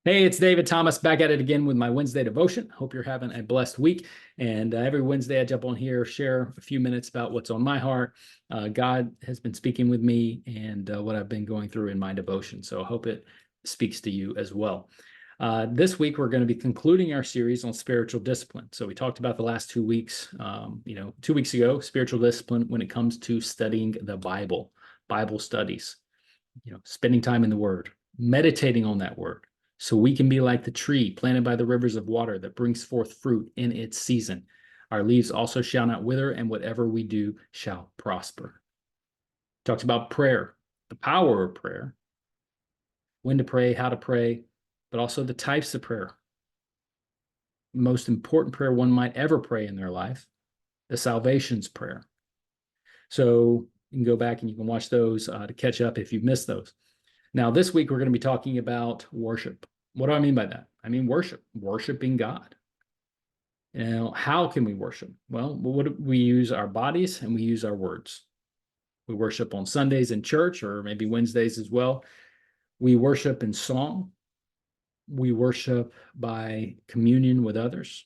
Hey, it's David Thomas back at it again with my Wednesday devotion. Hope you're having a blessed week. And every Wednesday, I jump on here, share a few minutes about what's on my heart. God has been speaking with me and what I've been going through in my devotion. So I hope it speaks to you as well. This week, we're going to be concluding our series on spiritual discipline. So we talked about the last 2 weeks. 2 weeks ago, spiritual discipline when it comes to studying the Bible studies, spending time in the Word, meditating on that Word so we can be like the tree planted by the rivers of water that brings forth fruit in its season. Our leaves also shall not wither, and whatever we do shall prosper. Talks about prayer, the power of prayer, when to pray, how to pray, but also the types of prayer. Most important prayer one might ever pray in their life, the salvation's prayer. So you can go back and you can watch those to catch up if you've missed those. Now, this week, we're going to be talking about worship. What do I mean by that? I mean worshiping God. How can we worship? Well, we use our bodies and we use our words. We worship on Sundays in church, or maybe Wednesdays as well. We worship in song. We worship by communion with others.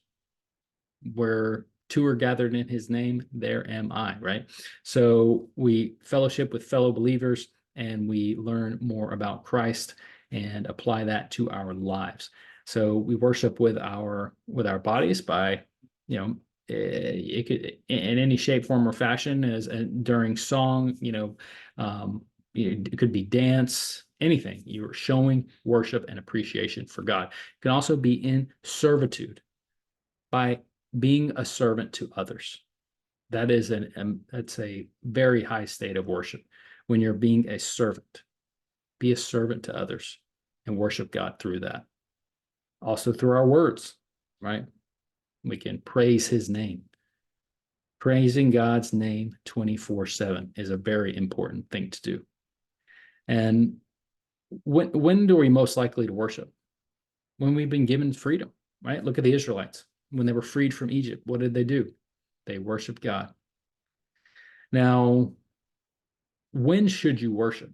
Where two are gathered in his name, there am I, right? So we fellowship with fellow believers and we learn more about Christ and apply that to our lives. So we worship with our bodies by, it could in any shape, form, or fashion, as during song, it could be dance, anything. You're showing worship and appreciation for God. It can also be in servitude by being a servant to others. That's a very high state of worship when you're being a servant. Be a servant to others and worship God through that. Also through our words, right? We can praise his name. Praising God's name 24/7 is a very important thing to do. And when do we most likely to worship? When we've been given freedom, right? Look at the Israelites. When they were freed from Egypt, what did they do? They worshiped God. Now, when should you worship?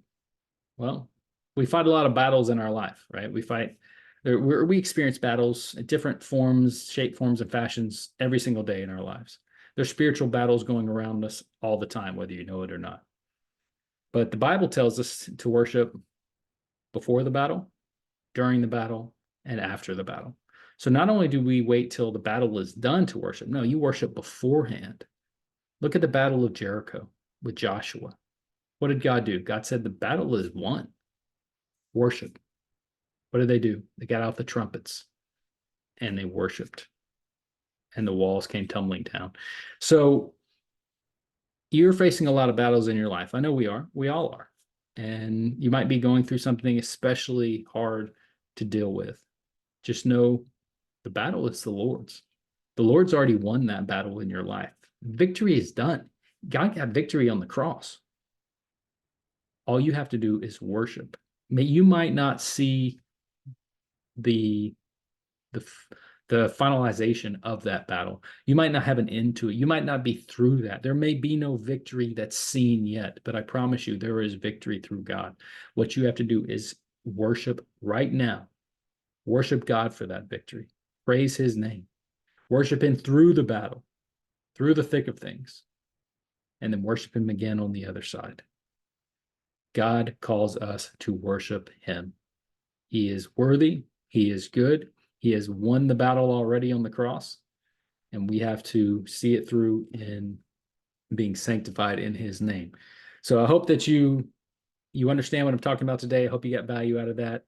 Well, we fight a lot of battles in our life, right? We experience battles in different forms, shape, forms, and fashions every single day in our lives. There's spiritual battles going around us all the time, whether you know it or not. But the Bible tells us to worship before the battle, during the battle, and after the battle. So not only do we wait till the battle is done to worship, no, you worship beforehand. Look at the Battle of Jericho with Joshua. What did God do? God said the battle is won. Worship. What did they do? They got out the trumpets and they worshiped. And the walls came tumbling down. So you're facing a lot of battles in your life. I know we are. We all are. And you might be going through something especially hard to deal with. Just know the battle is the Lord's. The Lord's already won that battle in your life. Victory is done. God got victory on the cross. All you have to do is worship. You might not see the finalization of that battle. You might not have an end to it. You might not be through that. There may be no victory that's seen yet, but I promise you there is victory through God. What you have to do is worship right now. Worship God for that victory. Praise his name. Worship him through the battle, through the thick of things, and then worship him again on the other side. God calls us to worship him. He is worthy. He is good. He has won the battle already on the cross, and we have to see it through in being sanctified in his name. So I hope that you understand what I'm talking about today. I hope you get value out of that.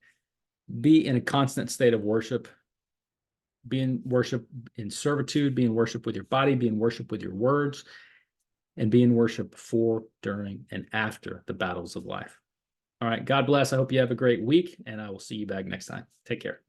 Be in a constant state of worship. Be in worship in servitude, be in worship with your body, be in worship with your words, and be in worship before, during, and after the battles of life. All right. God bless. I hope you have a great week, and I will see you back next time. Take care.